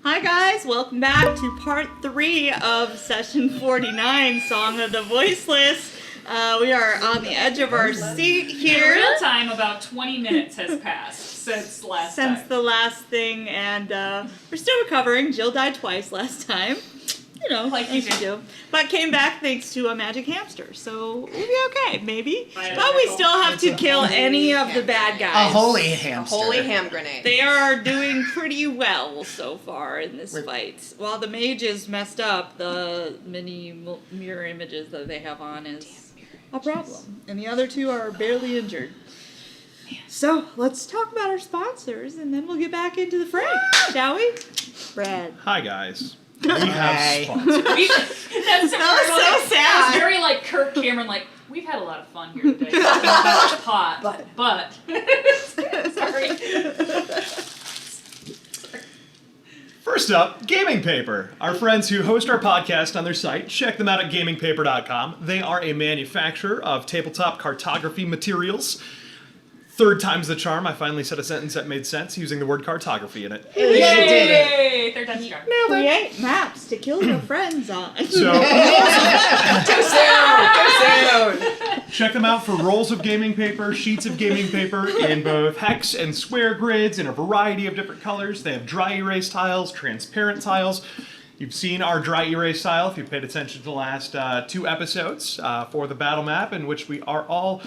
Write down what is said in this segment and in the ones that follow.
Hi guys, welcome back to part 3 of session 49, Song of the Voiceless. We are on the edge of our seat here. In real time, about 20 minutes has passed since the last thing, and we're still recovering. Jill died twice last time. You know, like you do. But came back thanks to a magic hamster, so we'll be okay, maybe. But we still have to kill any of the bad guys. A holy hamster. A holy ham grenade. They are doing pretty well so far in this fight. While the mage is messed up, the mini mirror images that they have on is a problem. And the other two are barely injured. So, let's talk about our sponsors, and then we'll get back into the fray, shall we? Brad. Hi, guys. We have sponsors. That's so sad. That was very like Kirk Cameron, like, we've had a lot of fun here today. Hot, but. Sorry. First up, Gaming Paper. Our friends who host our podcast on their site, check them out at gamingpaper.com. They are a manufacturer of tabletop cartography materials. Third time's the charm. I finally said a sentence that made sense using the word cartography in it. Yay! Third time's the charm. Create maps to kill your friends on. So, Too soon! check them out for rolls of gaming paper, sheets of gaming paper in both hex and square grids in a variety of different colors. They have dry erase tiles, transparent tiles. You've seen our dry erase tile if you've paid attention to the last 2 episodes for the battle map in which we are all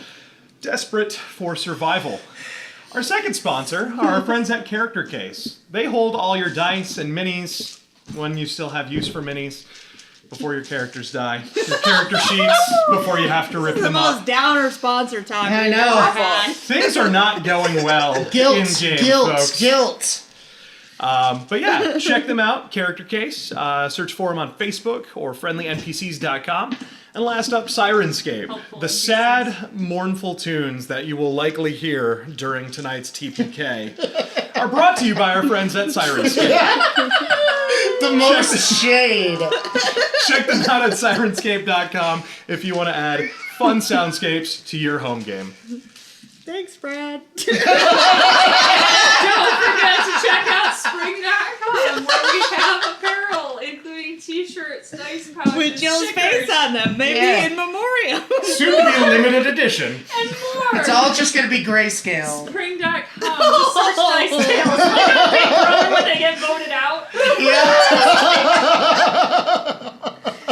desperate for survival. Our second sponsor are our friends at Character Case. They hold all your dice and minis when you still have use for minis before your characters die. Your character sheets before you have to rip them The up. most downer sponsor talk. I we've know. ever had. Things are not going well in game, folks. Guilt. But yeah, check them out, Character Case. Search for them on Facebook or friendlynpcs.com. And last up, Sirenscape. The sad, mournful tunes that you will likely hear during tonight's TPK are brought to you by our friends at Sirenscape. The most shade. Check them out at Sirenscape.com if you want to add fun soundscapes to your home game. Thanks, Brad. Don't forget to check out spring.com where we have apparel, including t-shirts, dice pouches, With Jill's stickers, face on them, maybe in memoriam. Soon to be a limited edition. and more. It's all just gonna be grayscale. Spring.com. Just search Dice Tales. Like a Big Brother when they get voted out.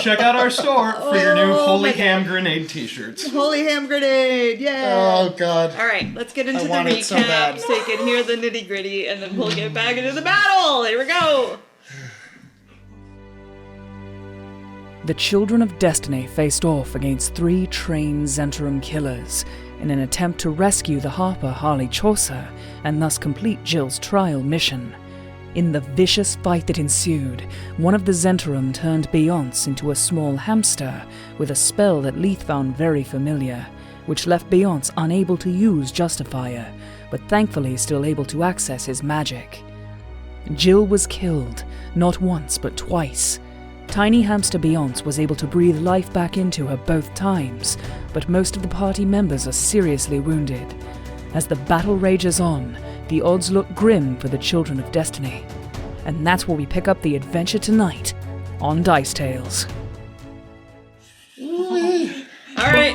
Check out our store for your new Holy Ham Grenade t-shirts. Holy ham grenade, yeah. Oh god. All right, let's get into the want it recap so bad. so you can hear the nitty gritty, and then we'll get back into the battle. Here we go. The Children of Destiny faced off against 3 trained Zentrum killers in an attempt to rescue the Harper Harley Chaucer and thus complete Jill's trial mission. In the vicious fight that ensued, one of the Zentrum turned Beyonce into a small hamster with a spell that Leith found very familiar, which left Beyonce unable to use Justifier, but thankfully still able to access his magic. Jill was killed, not once but twice. Tiny hamster Beyonce was able to breathe life back into her both times, but most of the party members are seriously wounded. As the battle rages on, the odds look grim for the Children of Destiny. And that's where we pick up the adventure tonight on Dice Tales. All right.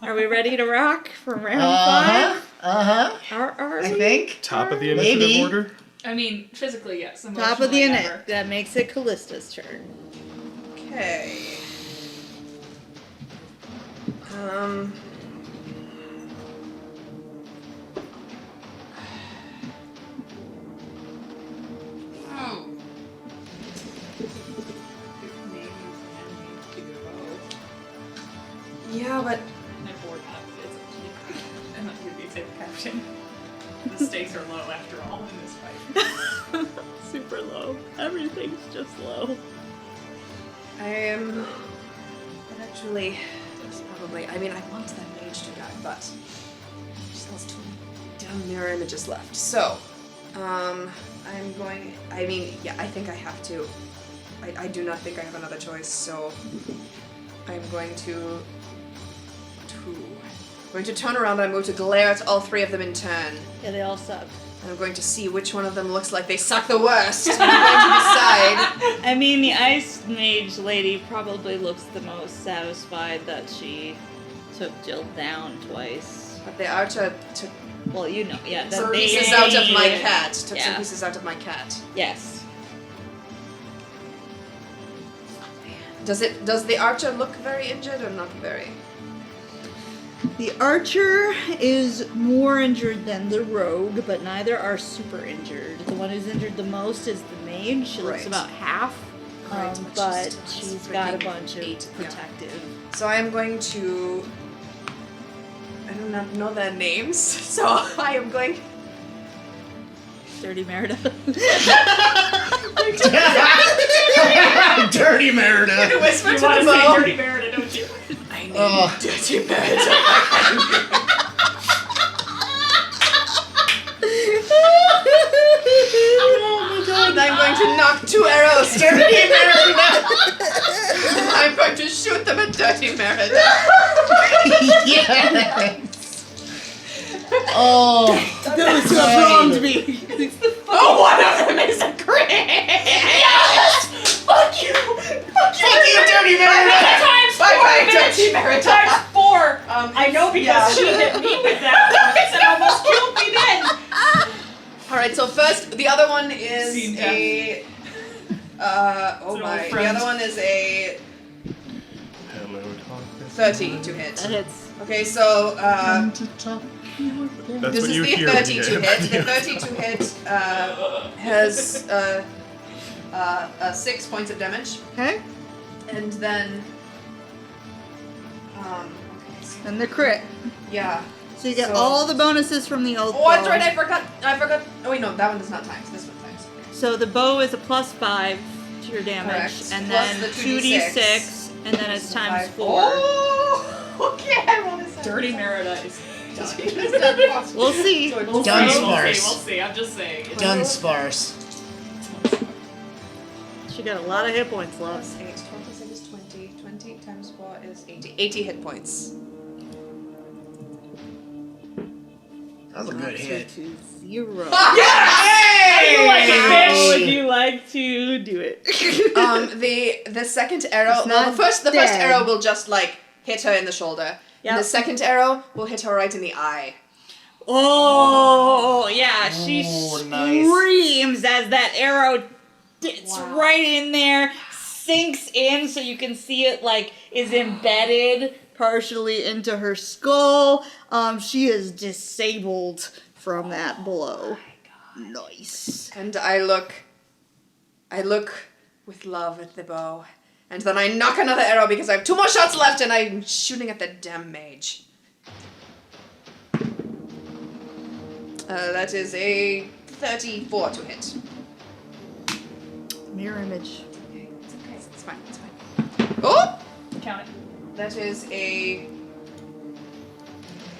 Are we ready to rock for round 5? I think. Top of the initiative Maybe. order. I mean, physically, yes. Top of the Emotionally, init. never. That makes it Callista's turn. Okay. Yeah, but My board up. It's up to you. I'm not going to be safe captain. The stakes are low after all in this fight. Super low. Everything's just low. I am actually probably. I mean, I want that mage to die, but she still has 2 damn mirror images left. So, I'm going. I mean, yeah, I think I have to. I do not think I have another choice. So, I'm going to turn around and I'm going to glare at all 3 of them in turn. Yeah, they all suck. I'm going to see which one of them looks like they suck the worst. I'm going to decide. I mean, the ice mage lady probably looks the most satisfied that she took Jill down twice. But the archer took Well, you know, yeah. some they- pieces out of my cat. Took some Yeah. pieces out of my cat. Yes. Does the archer look very injured or not very? The archer is more injured than the rogue, but neither are super injured. The one who's injured the most is the mage. She looks Right. about half, Right, but she's she's got a freaking bunch of 8, yeah. protective. So I am going to. I do not know their names, so I am going. Dirty Merida. Dirty Merida. Whisper You to want the to say bow. Dirty Merida, don't you? I need Oh. dirty birds. And I'm going to knock 2 arrows. Dirty Merida. I'm going to shoot them at Dirty Merida. Yes. Oh. Those who have wronged me. Oh, one of them is a crit. Yes! Fuck you. Fuck you, Dirty Merida. Times 4, Bye, bitch! Dirty Merida. Times 4! I know because she hit me with that once and almost killed me then! Alright, so first, the other one is Seen a. Oh an my. old The friend. other one is a Hello, 30 to hit. That hits. Okay, so That's this what is you the hear when 30 you to get hit. The 30 to hit has 6 points of damage, Okay. and then okay, so, And the crit. yeah. So you get So- all the bonuses from the old Oh, that's bow. right. I forgot. Oh wait, no, that one does not times. This one times. So the bow is a +5 to your damage, Correct. and Plus then the 2d6, and then it's times 5. 4. Oh, okay. I rolled a 7. Dirty Merida is We'll see. We'll Done see, sparse. we'll see. I'm just saying. Done sparse. She got a lot of hit points left. Plus 8. 26 is 20. 20 times 4 is 80. 80 hit points. That was a good hit. To 0. You like it, How bitch? would you like to do it? The second arrow. It's Well, not the first dead. arrow will just like hit her in the shoulder. And the Yep. second arrow will hit her right in the eye. Oh, yeah, she Oh, nice. screams as that arrow gets Wow. right in there, sinks in so you can see it like is embedded partially into her skull. She is disabled from that blow. Nice. And I look with love at the bow. And then I knock another arrow because I have 2 more shots left and I'm shooting at the damn mage. That is a 34 to hit. Mirror image. Okay, it's okay. It's fine. It's fine. Oh! Count it. That is a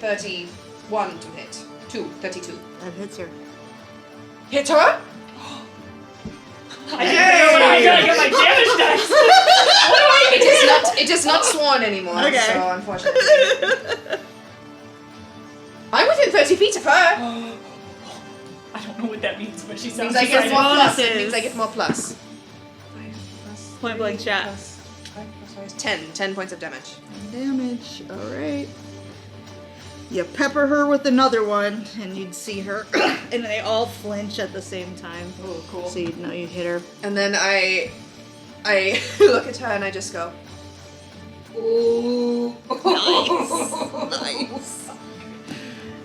31 to hit. 32. That hits her. Hit her? I didn't know when I gotta get my damage dice. What do I even do? It is not sworn anymore, Okay. so unfortunately. I'm within 30 feet of her. I don't know what that means, but she sounds Means I get excited. more plus. It Bonuses. means I get more plus. Point blank shot. 10 points of damage. Damage. Alright. You pepper her with another one, and you'd see her, and they all flinch at the same time. Oh, cool. So you'd know you hit her. And then I look at her and I just go, ooh. Nice.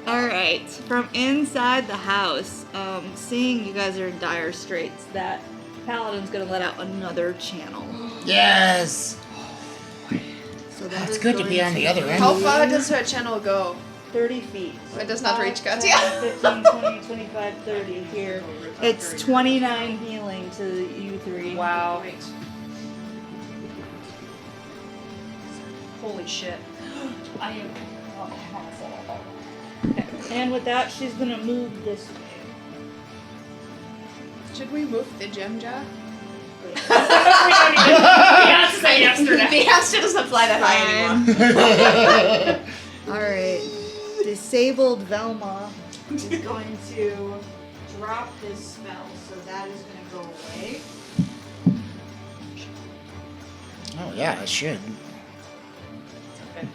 Alright, from inside the house, seeing you guys are in dire straits, that paladin's gonna let out another channel. Yes. So that It's is good to going be on the other end. How far does her channel go? 30 feet. It does not reach 5, Katya. 10, 15, 20, 25, 30 here. It's 29 healing to you three. Wow. Holy shit. I am. And with that, she's gonna move this way. Should we move the gem jar? We have to say yesterday. The hamster doesn't fly that high anymore. Alright. Disabled Velma is going to drop his spell, so that is going to go away. Oh yeah, it should. Okay.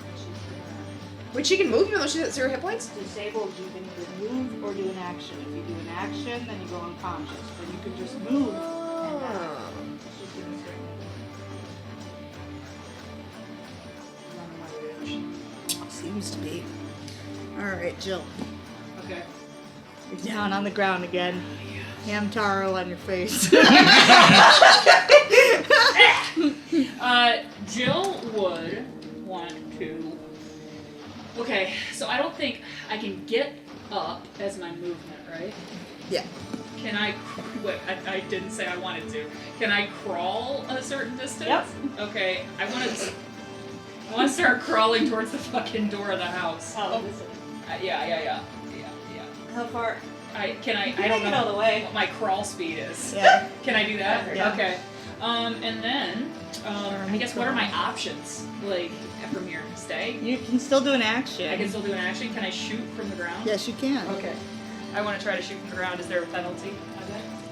Wait, she can move even though she's at 0 hit points? Disabled, you can either move or do an action. If you do an action, then you go unconscious. But you can just move. And it's just gonna stay. Seems to be. Alright, Jill. Okay. You're down on the ground again. Ham taro on your face. Jill would want to. Okay, so I don't think I can get up as my movement, right? Yeah. Can I? Wait, I didn't say I wanted to. Can I crawl a certain distance? Yep. Okay, I want to start crawling towards the fucking door of the house. Oh, this way. Yeah. How far? I You don't can make it know all the way. what my crawl speed is. Yeah. Can I do that? Yeah. Okay. And then, I guess what are my options? Like, from here, stay? You can still do an action. I can still do an action. Can I shoot from the ground? Yes, you can. Okay. I want to try to shoot from the ground. Is there a penalty?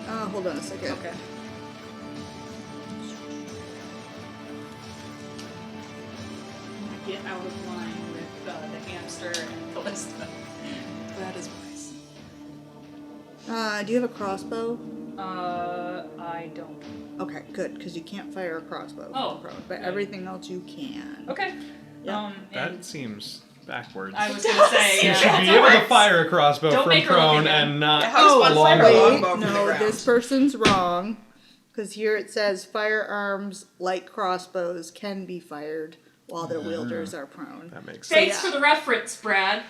Hold on a second. Okay. Get out of line with the hamster and Callista. That is wise. Do you have a crossbow? I don't. Okay, good, because you can't fire a crossbow. Oh, from prone, but good. everything else you can. Okay. Yeah. That And seems backwards. I was gonna say, You yeah. should be able to fire a crossbow Don't from make her look prone again. and not Yeah, how does one fire a longbow. longbow from the no, ground? this person's wrong. Because here it says firearms like crossbows can be fired while their wielders are prone. That makes sense. Thanks for the reference, Brad.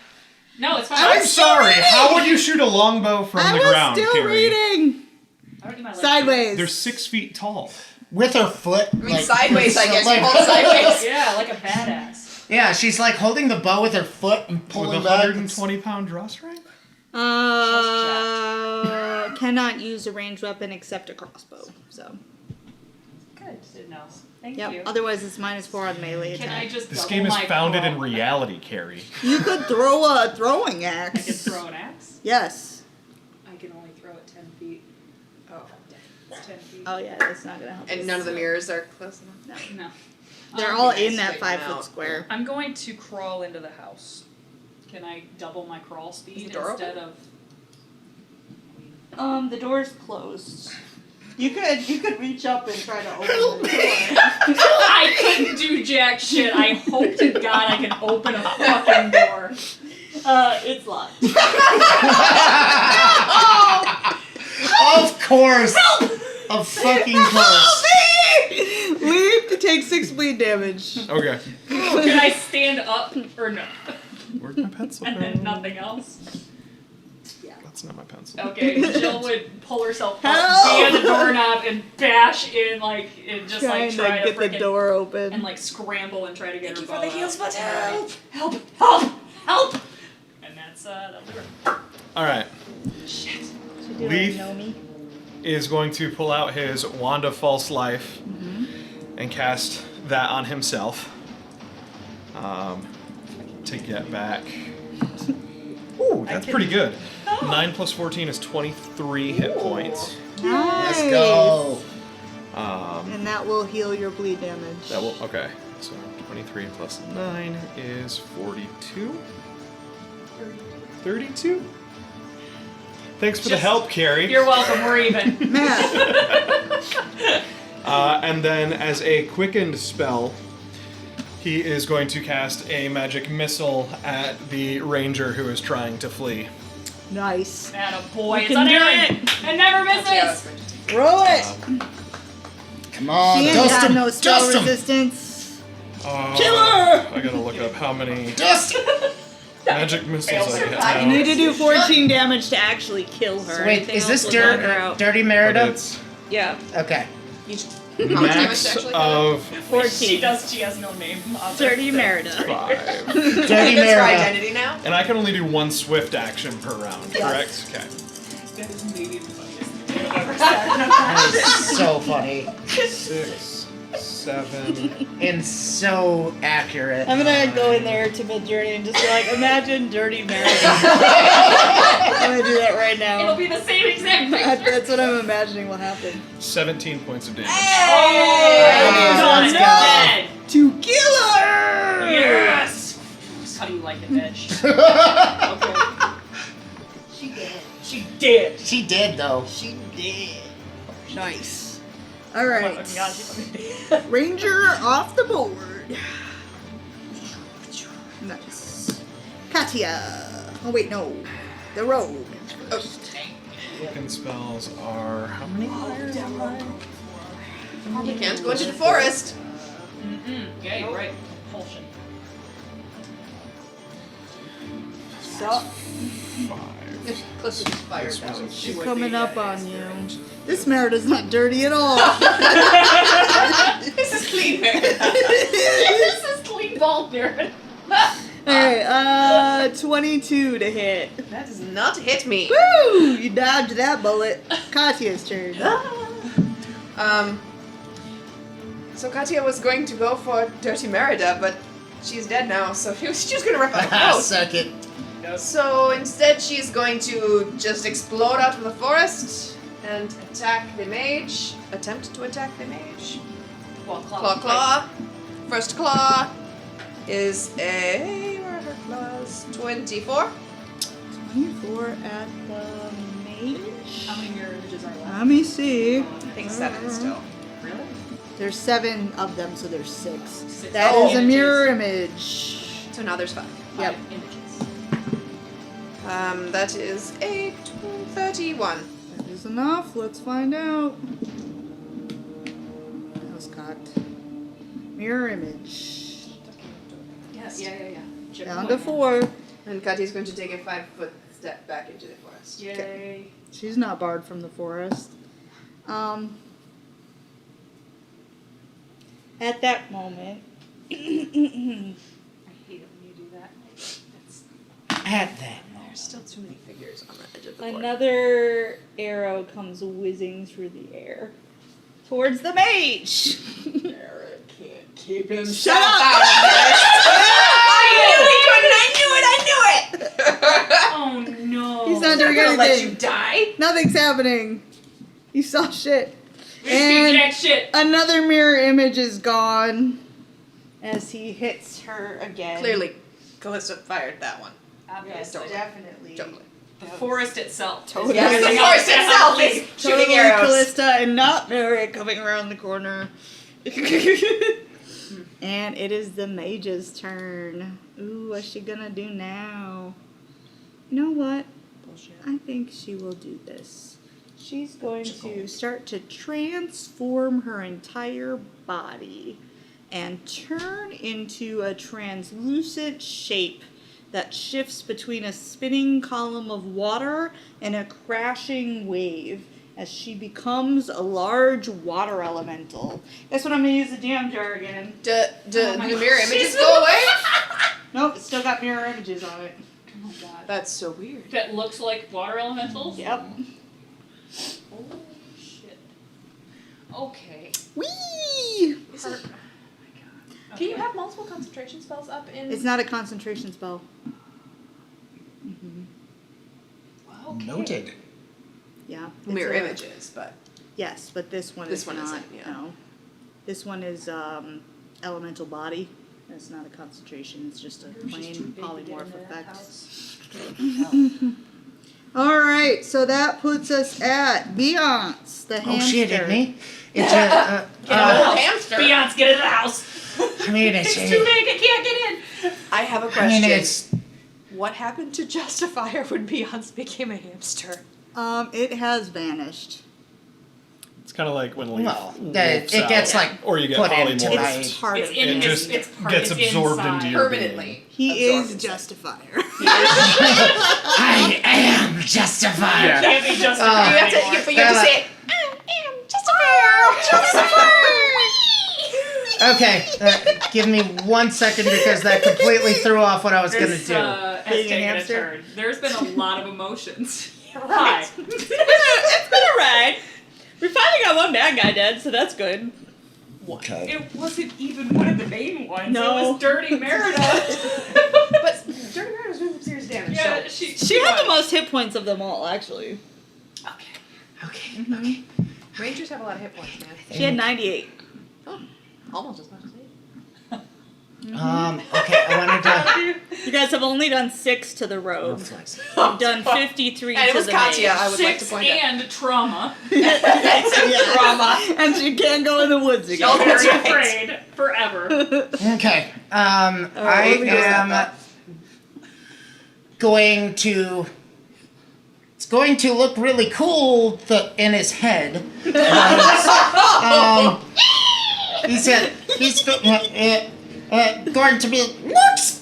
No, it's fine. I'm sorry. How would you shoot a longbow from the ground, still Carrie? reading. I would do my left Sideways. They're 6 feet tall. With her foot. I mean, sideways, I guess. You hold it hand. sideways. Yeah, like a badass. Yeah, she's like holding the bow with her foot and With pulling a back. 120-pound drawstring? Cannot use a ranged weapon except a crossbow. So, Good to know. Thank yep. you. Otherwise, it's -4 on melee Can attack. I just This double game is my founded crawl? in reality, Carrie. You could throw a throwing I axe. can throw an axe. Yes. I can only throw it 10 feet. Oh. It's 10 feet. Oh yeah, that's not gonna help. And us. none of the mirrors are close enough. No. They're Um, all nice in to that take them 5-foot out. square. I'm going to crawl into the house. Can I double my crawl speed the door instead of? The door's closed. You could reach up and try to open the door. I couldn't do jack shit. I hope to God I can open a fucking door. It's locked. Of course. Of fucking course. Leave to take 6 bleed damage. Okay. Can I stand up or no? Where's my pencil? And then nothing else? That's not my pencil. Okay, Jill would pull herself up, Help! be at the doorknob, and bash in, like, and just, Trying like, try to to get the frickin' door open. and, like, scramble and try to get Thank her you for bow the heals, out. but Alright. help! Help! And that's, that'll do her. Alright. Shit. Should do Leaf. like Nomi. Is going to pull out his Wand of False Life and cast that on himself. To get back. Ooh, that's pretty good. 9 plus 14 is 23 hit points. Nice. Let's go. And that will heal your bleed damage. That will, okay. So 23 plus 9 is 42? 32? Thanks for the Just- help, Carrie. You're welcome, we're even. Math. And then as a quickened spell, he is going to cast a magic missile at the ranger who is trying to flee. Nice. Attaboy, it's can do unerring. It never misses! Roll it. Come on, She ain't dust got him. no spell Dust him. resistance. Killer! I gotta look up how many Dust him. magic missiles I get You now. need to do 14 damage to actually kill her. So wait, Anything is else this will knock her out. Dirty But Merida? it's Yeah. Okay. How much damage max actually? of 14. She has no name. Dirty Merida. 5. Dirty That's her Merida. identity now? And I can only do one swift action per round, correct? Okay. That is maybe the funniest thing I've ever said. That is so funny. 6, 7. And so accurate. I'm gonna go in there to Midjourney and just be like, imagine Dirty Mary. I'm gonna do that right now. It'll be the same exact picture. That's what I'm imagining will happen. 17 points of damage. Oh, Let's no, go. dead. To kill her! Yes. That's how you like it, bitch. Okay. She did. She did. She did, though. She did. Nice. All Oh right. my God, she fucking- Ranger off the board. Nice. Katya. Oh wait, no. The rogue. Token spells are how many? You can't go into the forest. Yeah, you're right. Compulsion. So, 5. Close to the fire This was a she's four. coming up on you. This Merida's not dirty at all. This is clean, man. This is clean ball, Darren. Alright, 22 to hit. That does not hit me. Woo! You dodged that bullet. Katya's turn. So Katya was going to go for Dirty Merida, but she's dead now, so she's gonna rip out the throat. Suck it. So instead, she's going to just explode out of the forest and attack the mage. Attempt to attack the mage. Claw. First claw is a. Where are her claws? 24. 24 at the mage. How many mirror images are left? Let me see. I think 7 still. Really? There's 7 of them, so there's 6. Six. That Oh. is a mirror image. So now there's 5. Yep. 5 images. That is a 31. That is enough. Let's find out. That was cocked. Mirror image. Yes. Yeah. Chip Down point. to 4. And Katya's going to take a 5-foot step back into the forest. Yay. She's not barred from the forest. At that moment, I hate it when you do that. That's At that There's still too many figures on the edge of the board. another arrow comes whizzing through the air towards the mage. Eric can't keep him. Shut up! I knew it! oh no. He's not doing gonna let you anything. die. Nothing's happening. You saw shit. We see jack shit. Another mirror image is gone as he hits her again. Clearly, Callista fired that one. Obviously. Definitely. Totally. The forest itself. Totally. Yes, the Everything forest else itself definitely- is shooting Totally arrows. Callista and not Mary coming around the corner. And it is the mage's turn. Ooh, what's she gonna do now? You know what? Bullshit. I think she will do this. She's going to start to transform her entire body and turn into a translucent shape that shifts between a spinning column of water and a crashing wave as she becomes a large water elemental. That's what I'm going to use the jam jar again. Do Oh my the God. mirror images go away? Nope, it's still got mirror images on it. Oh my god. That's so weird. That looks like water elementals? Yep. Oh shit. Okay. Whee! Is it- Okay. Can you have multiple concentration spells up in? It's not a concentration spell. Okay. Noted. Yeah. it's mirror a- images, but Yes, but this one This is one not. isn't, yeah. No. This one is elemental body. It's not a concentration. It's just a plain polymorph effect. All right, so that puts us at Beyonce, the hamster. Oh shit, it me? It's a. oh, hamster. Beyonce, get in the house. I mean, It's too big, I can't get in. I have a I question. mean, it's. What happened to Justifier when Beyonce became a hamster? It has vanished. It's kind of like when Leaf Well, wolfs it gets out, like or you get put into polymorph. my- It's part It's of in it. It his, just it's part, gets it's absorbed inside. into your Permanently. He absorbed is into- Justifier. I am justified. Yeah. Can't be You justified have to, anymore. but you have to say, I am Justifier. Okay, give me 1 second because that completely threw off what I was gonna This do. has Being a taken a hamster? turn. There's been a lot of emotions. Hi. It's been alright. We finally got one bad guy dead, so that's good. Okay. It wasn't even one of the main ones. No. It was Dirty Merida. But Dirty Mary was doing some serious damage. Yeah, So. She had the most hit points of them all, actually. Okay. Rangers have a lot of hit points, man. She had 98. Oh, almost as much as me. Okay, I wanted to. You guys have only done 6 to the rogue. Reflex. You've done 53 And it to was the Katya, mage. I would like to 6 point out. and trauma. Trauma. And she can't go in the woods again. Y'all That's very right. afraid forever. Okay. what I do we do am about going to. It's going to look really cool in his head. He's going to be looks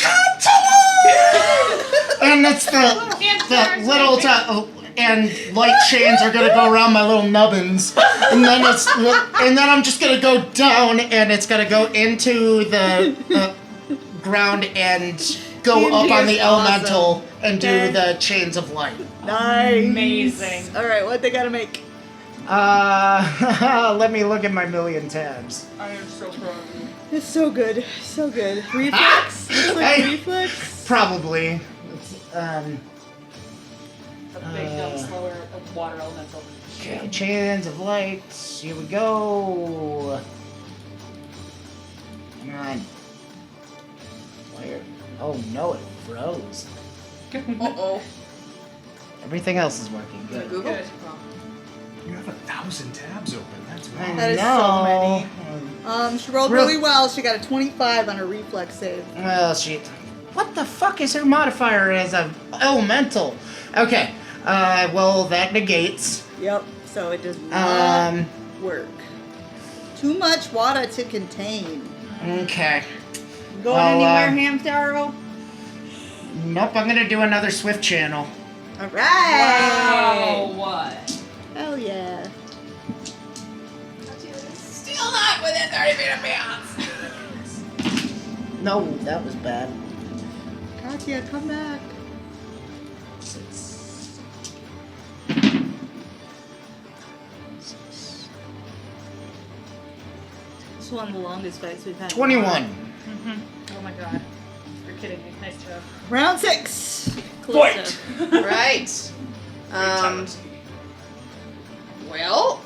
and it's the little and light chains are gonna go around my little nubbins, and then I'm just gonna go down, and it's gonna go into the ground and go up on the Indeed, awesome. elemental and do Okay. the chains of light. Nice. Amazing. Alright, what they gotta make? Let me look at my million tabs. I am so proud of you. It's so good. So good. Reflex? Looks like Hey. reflex? Probably. A big, dumb, slower water elemental. Okay, chains of light. Here we go. Come on. Where? Oh no, it froze. Uh-oh. Everything else is working good. Google? Good. You have 1,000 tabs open. That's I wild. That is so know. She rolled Real- really well. She got a 25 on her reflex save. Well, shit. What the fuck is her modifier as a elemental? Okay. Well, that negates. Yep. So it does not Um. work. Too much water to contain. Okay. Going Well, anywhere, Hamtaro? Nope. I'm gonna do another Swift channel. Alright. Wow. What? Hell yeah. Still not within 30 feet of bounds. No, that was bad. Katya, come back. This is one of the longest fights we've had. 21. Oh my god. You're kidding me. Nice job. Round 6. Fight! Right. Well.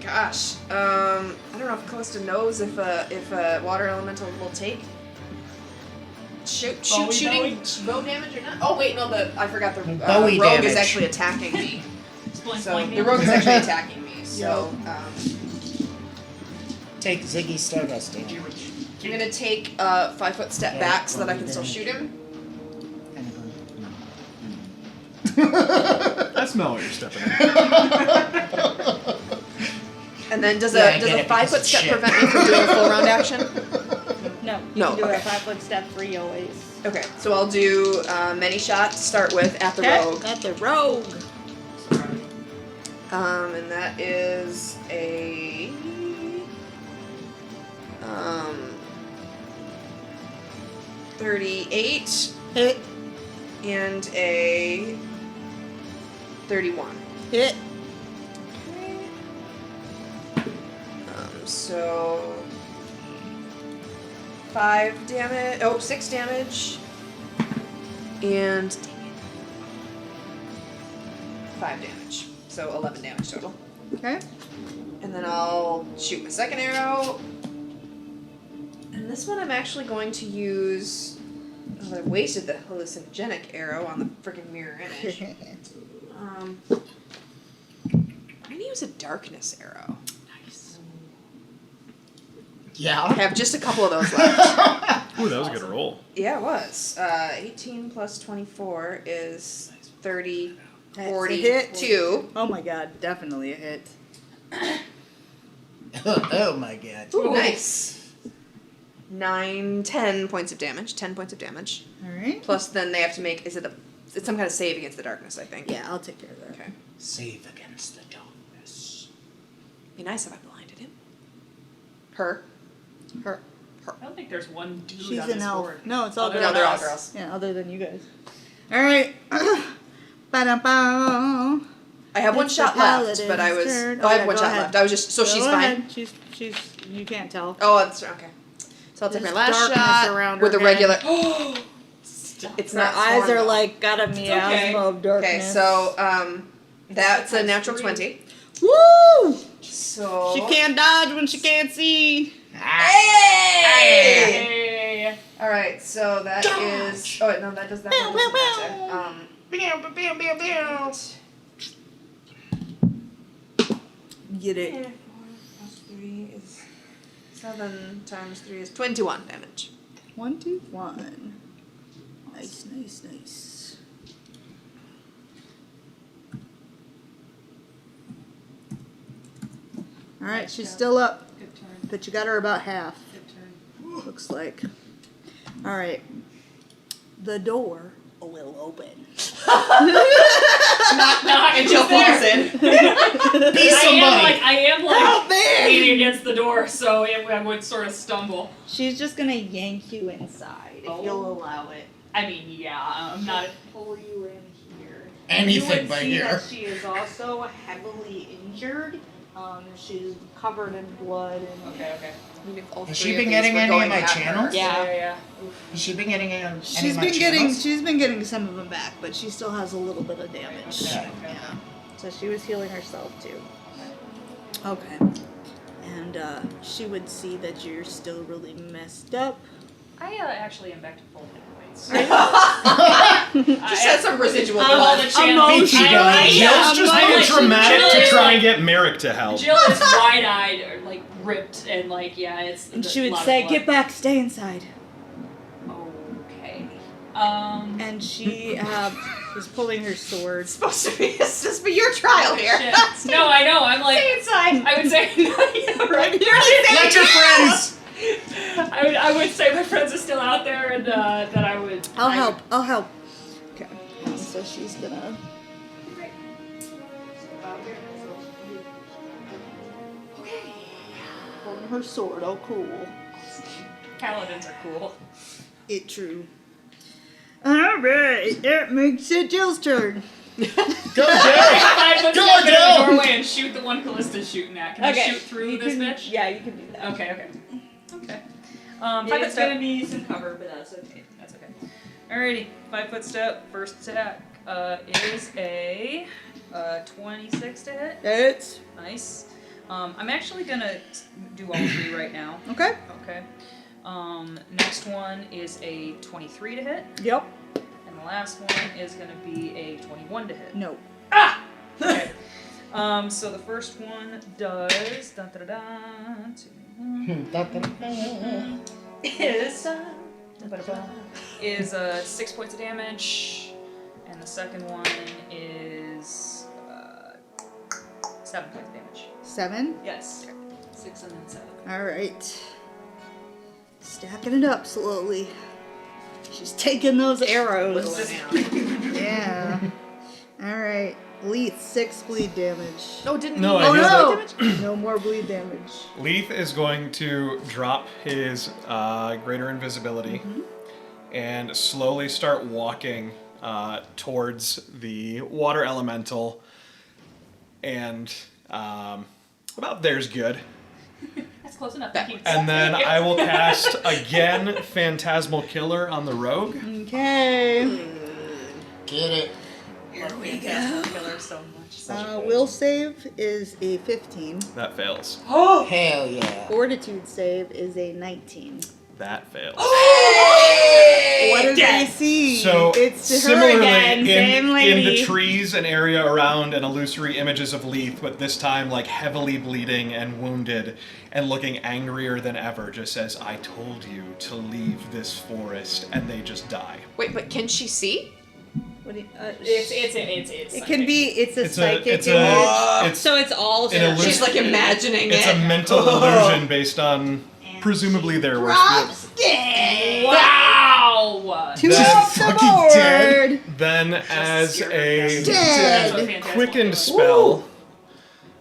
Gosh. I don't know if Calista knows if a water elemental will take shooting bow damage or not. Oh wait, no. I forgot the Bowie rogue damage. is actually attacking me. Explain So me. the rogue is actually attacking me. So Take Ziggy Stardust damage. I'm gonna take a 5-foot step back so that I can still shoot him. I smell what you're stepping in. And then does Yeah, I a get it, 5-foot because step shit. prevent me from doing a full round action? No. You No, can do okay. a 5-foot step free always. Okay, so I'll do many shot to start with at the rogue. At the rogue. And that is a 38 Hit. and a 31. Hit. So 5 damage. Oh, 6 damage. And 5 damage. So 11 damage total. Okay. And then I'll shoot my second arrow. And this one I'm actually going to use. Oh, I wasted the hallucinogenic arrow on the freaking mirror image. I'm gonna use a darkness arrow. Nice. I Yeah. have just a couple of those left. Ooh, that was a good roll. Yeah, it was. 18 plus 24 is 30, That's a 42. Oh my god, definitely a hit. Oh my god. Ooh, nice. 9, 10 points of damage. 10 points of damage. Alright. Plus, then they have to make. It's some kind of save against the darkness, I think. Yeah, I'll take care of that. Okay. Save against the darkness. Be nice if I blinded him. Her. Her. I don't think there's one dude She's on an this elf. board. No, it's all Other girls. No, than they're all us. girls. Yeah, other than you guys. Alright. Ba-dum-bum. I have one It's shot the left, but I paladin's was. turn. Oh, I Oh, have yeah, one go shot ahead. left. I was just. So Go she's ahead. fine. She's. You can't tell. Oh, that's okay. So I'll take my There's last darkness shot around with her a regular. head. It's Her not. eyes sworn, are though. like got a miasma okay. of darkness. Okay, so that's a Times natural 3. 20. Woo! So She can't dodge when she can't see. Hey! Hey. All right, so that is. Oh wait, no, that does that. One doesn't matter. Get it. 4 plus 3 is 7 times 3 is 21 damage. 21. Nice, nice, nice. All right, she's still up, Good turn. but you got her about half. Good turn. Looks like. All right. The door will open. Knock, And she'll falls in. Be somebody. I am Help me! leaning against the door, so I would sort of stumble. She's just gonna yank you inside if you'll allow it. I mean, yeah, I'm not pull you in here. Anything you would but see here. that she is also heavily injured. She's covered in blood and Okay. Has she been getting any of my channels? Yeah. Has she been getting any of she's my been channels? getting some of them back, but she still has a little bit of damage. Okay. Yeah. So she was healing herself too. Okay. And she would see that you're still really messed up. I actually am back to full hit points. Just had some residual I'm blood. on the channel. Beat you guys. Jill's just I'm being like- dramatic Jill to is try like- and get Merrick to help. Jill is wide-eyed, or like ripped, and like it's. And a she would lot of say, blood. "Get back, stay inside." Okay. And she is pulling her sword. It's supposed to be. It's supposed to be your trial here. Shit. No, I know. I'm like. Stay inside. I would say. Yeah, right. Let your friends. I would say my friends are still out there, and that I would. I'll help. I'll help. Okay. So she's gonna. Holding her sword. Oh, cool. Paladins are cool. It true. All right. That makes it Jill's turn. Go, Jill. I would Go, step in the Jill. doorway and shoot the one Callista's shooting at. Can I shoot through You this can- bitch? Yeah, you can do that. Okay. 5 Yeah, foot it's gonna step. need some cover, but that's okay. That's okay. Alrighty, 5 foot step. First attack is a 26 to hit. It's Nice. I'm actually gonna do all 3 right now. okay. Okay. Next one is a 23 to hit, Yep. and the last one is gonna be a 21 to hit. No. Ah! Okay. So the first one does is 6 points of damage, and the second one is 7 points of damage. 7. Yes. 6 and then 7. All right. Stacking it up slowly. She's taking those arrows. Yeah. All right. Leith, 6 bleed damage. No, didn't. No, he? I Oh knew no! No more bleed damage. Leith is going to drop his greater invisibility and slowly start walking towards the water elemental. And about there's good. That's close enough. That Thank you. And then I will cast again Phantasmal Killer on the rogue. Okay. Get it. Here we go. Killer so much. Will save is a 15. That fails. Hell yeah. Fortitude save is a 19. That fails. What does they see? So it's her similarly, again, same in lady. the trees, an area around an illusory images of Leith, but this time like heavily bleeding and wounded and looking angrier than ever, just says, "I told you to leave this forest," and they just die. Wait, but can she see? What do you, It's it can be. It's a It's psychic it's image. it's So it's all. an illusion. She's like imagining It's it. a mental illusion based on presumably their worst. Wow! Two That's off the fucking board. dead. Then, as a That's what Dead. Phantasmal quickened Killer. spell,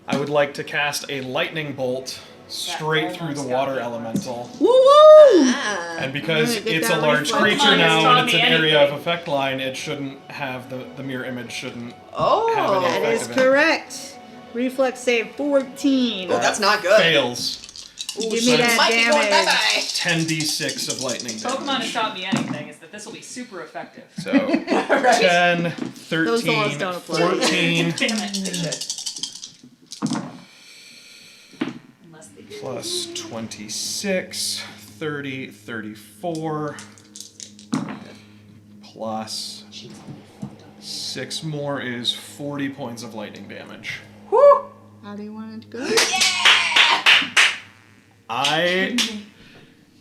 I would like to cast a lightning bolt straight through the water elemental. Woo woo! Ah. And because Get it's that a large reflex. creature Come on, now it's and it's taught an me area of anything. effect line, it shouldn't have the mirror image shouldn't have Oh. any That effect is of it. correct. Reflex save 14. Oh, that's not good. Fails. Give me so that Might be going damage. bye-bye. 10d6 of lightning Pokemon damage. has taught me anything is that this will be super effective. So 10, 13, Those laws don't apply. 14, Damn it. Unless they do. plus 26, 30, 34, plus 6 more is 40 points of lightning damage. Whew. How do you want it to go? I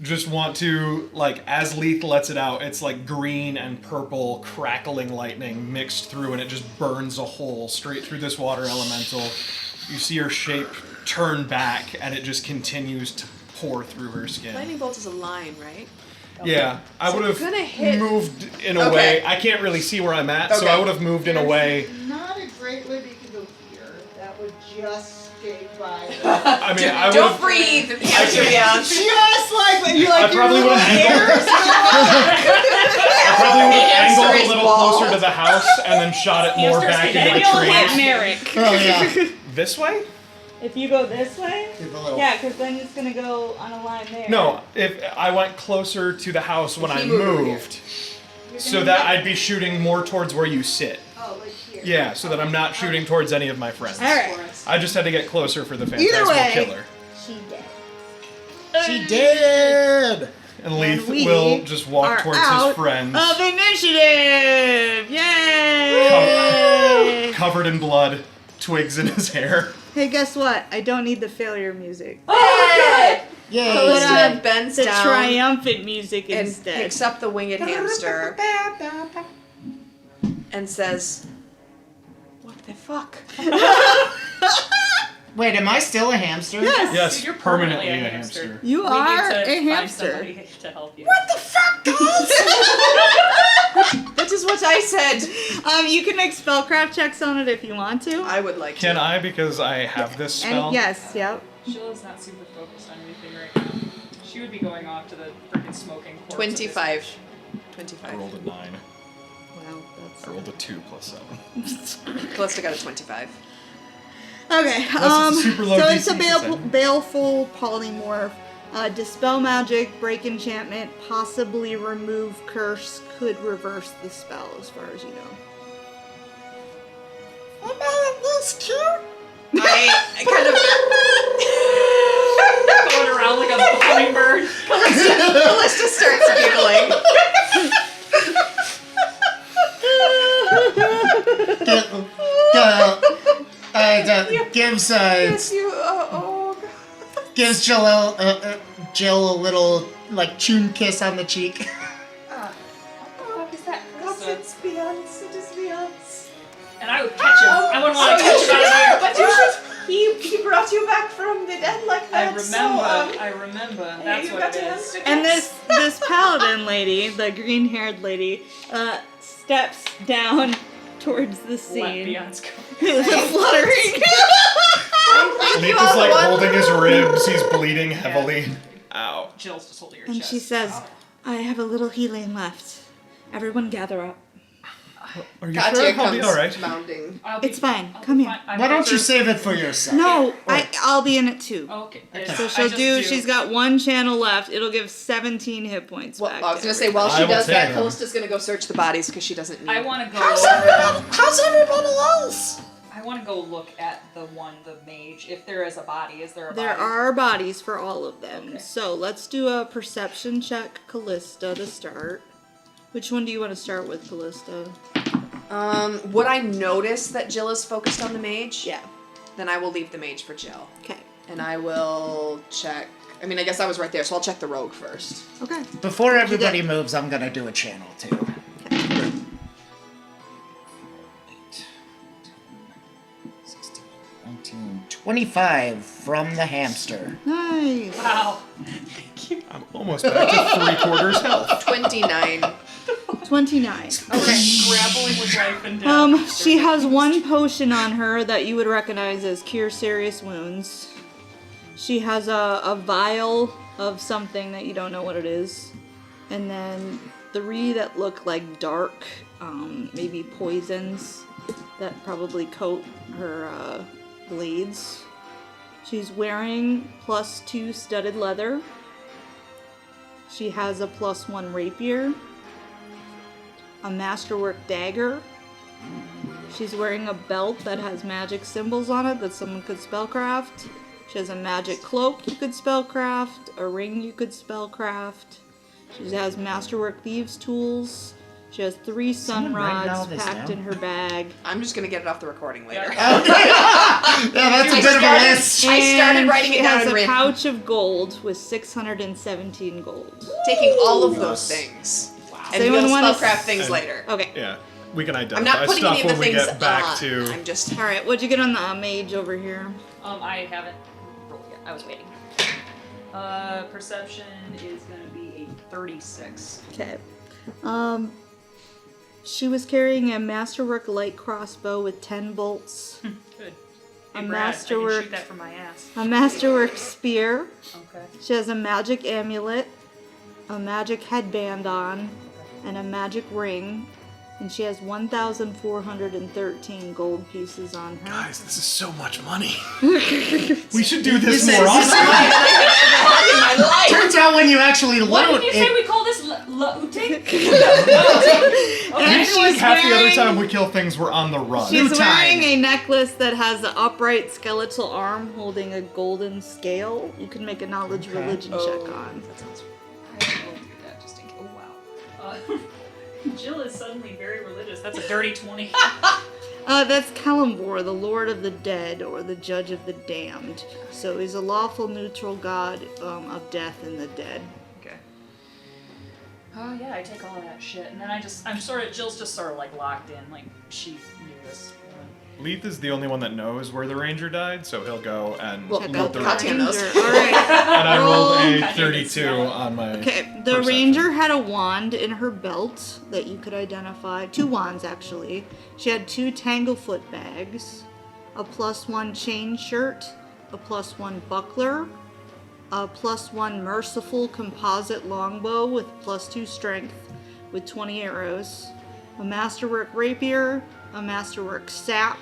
just want to, like, as Leith lets it out, it's like green and purple crackling lightning mixed through, and it just burns a hole straight through this water elemental. You see her shape turn back, and it just continues to pour through her skin. Lightning bolt is a line, right? Yeah, I would have gonna hit- moved in a Okay. way. I can't really see where I'm at, so Okay. I would have moved in a way. Not a great way you can go here. That would just skate by. I mean, I would Don't have. breathe. Hamster down. Just like when you like I probably would have angled. I probably would have Hamster angled is a little bald. closer to the house and then shot it more Hamster back is into bald. the Hit trees. Merrick. Oh yeah. This way? If you go this way, Give a little. yeah, because then it's gonna go on a line there. No, if I went closer to the house when I He moved over here. moved, so that I'd be shooting more towards where you sit. Oh, like here. Yeah, so that I'm not shooting towards any of my friends. All right. I just had to get closer for the Either Phantasmal way. Killer. She dead. She did. And Leith we will just walk are towards out his friends, Of initiative! Yay! covered in blood, twigs in his hair. Hey, guess what? I don't need the failure music. Yay! Yay. Callista bends The down triumphant music and instead. picks up the winged hamster and says, "What the fuck?" Wait, am I still a hamster? Yes. Yes, You're permanently permanently a a hamster. hamster. You We are need to a find hamster. somebody to help you. What the fuck, guys? That is what I said. You can make spellcraft checks on it if you want to. I would like Can to. I, because I have this spell? And yes, yep. Sheila's not super focused on anything right now. She would be going off to the freaking smoking corpse. of this 25. bitch. I 25. rolled a 9. Wow, that's I rolled a 2 plus 7. Callista got a 25. okay. it's a super low So it's a DC, so- baleful polymorph. Dispel magic, break enchantment, possibly remove curse, could reverse the spell as far as you know. Am I this cute? I kind of. Going around like a hummingbird. Callista starts giggling. Gives Yes, you. gives Jill a little like chun kiss on the cheek. What is that? It's Beyonce. It is Beyonce. And I would catch him. I wouldn't want to catch him out of there. But you should. He brought you back from the dead like I that. remember. I remember. That's you what got it to is. hamster And kiss. this paladin lady, the green-haired lady, steps down towards the Let scene. Beyonce go. Fluttering. Leith is like holding his ribs, he's bleeding heavily. Ow. Jill's just holding her And chest. she says, I have a little healing left. Everyone gather up. Are you Katya sure? I'll comes be alright. mounding. I'll be- It's fine. I'll be Come here. fine. I'm Why don't you over- save it for yourself? No, I'll be in it too. Oh, okay. So she'll she's got one channel left. It'll give 17 hit points Well, back. I was to gonna say, everyone. while she I will does take that, them. Callista's gonna go search the bodies because she doesn't need. I want to go. How's everybody else? I want to go look at the mage. If there is a body, is there a There body? are bodies for all of them. Okay. So let's do a perception check, Callista, to start. Which one do you want to start with, Callista? Would I notice that Jill is focused on the mage? Yeah. Then I will leave the mage for Jill, Okay. and I will check. I mean, I guess I was right there, so I'll check the rogue first. Okay. Before everybody moves, I'm gonna do a channel too. 16, 19, 25 from the hamster. Nice. Wow. I'm almost back to 3/4 health. 29. 29. Grappling with life and death. She has one potion on her that you would recognize as Cure Serious Wounds. She has a vial of something that you don't know what it is. And then 3 that look like dark, maybe poisons that probably coat her blades. She's wearing +2 studded leather. She has a +1 rapier, a masterwork dagger. She's wearing a belt that has magic symbols on it that someone could spellcraft. She has a magic cloak you could spellcraft, a ring you could spellcraft. She has masterwork thieves tools. She has 3 sun Someone write all rods this packed down? in her bag. I'm just gonna get it off the recording later. Yeah, that's a bit of a list. I started And writing it she down has and a written. pouch of gold with 617 gold. Taking all of those things. Wow. And Does we'll anyone wanna spellcraft things later. Okay. Yeah, we can I'm identify not putting stuff any of the when we things get back on. to. I'm just. All right. What'd you get on the mage over here? I haven't rolled yet. I was waiting. Perception is gonna be a 36. Okay. She was carrying a masterwork light crossbow with 10 bolts, Good. A Hey, Brad, I masterwork- can shoot that from my ass. a masterwork spear. Okay. She has a magic amulet, a magic headband on, and a magic ring. And she has 1,413 gold pieces on her. Guys, this is so much money. We should do this say more this is often. in my life. Turns out when you actually What load did you say it, we call this? Looting? And I feel like she's half the other wearing- time we kill things, we're on the run. She's New time. wearing a necklace that has an upright skeletal arm holding a golden scale. You can make a knowledge religion check on. That sounds. I will do that just in case. Oh wow. Jill is suddenly very religious. That's a dirty 20. That's Kalimvor, the Lord of the Dead, or the Judge of the Damned. So he's a lawful neutral god of death and the dead. Okay. Oh yeah, I take all of that shit, and then Jill's just sort of like locked in, like she knew this. Leith is the only one that knows where the ranger died, so he'll go and Check loot out the the ranger. Katya knows. ranger. All right. And I rolled a Katya 32 gets on my. Okay, the perception. ranger had a wand in her belt that you could identify. 2 wands, actually. She had 2 tanglefoot bags, a +1 chain shirt, a +1 buckler, a +1 merciful composite longbow with +2 strength with 20 arrows, a masterwork rapier, a masterwork sap,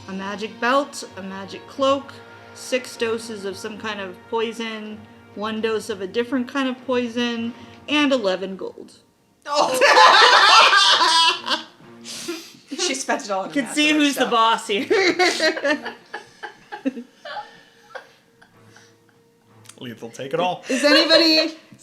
a magic belt, a magic cloak, 6 doses of some kind of poison, 1 dose of a different kind of poison, and 11 gold. She spent it all. You can see who's the boss here. Leith will take it all. Does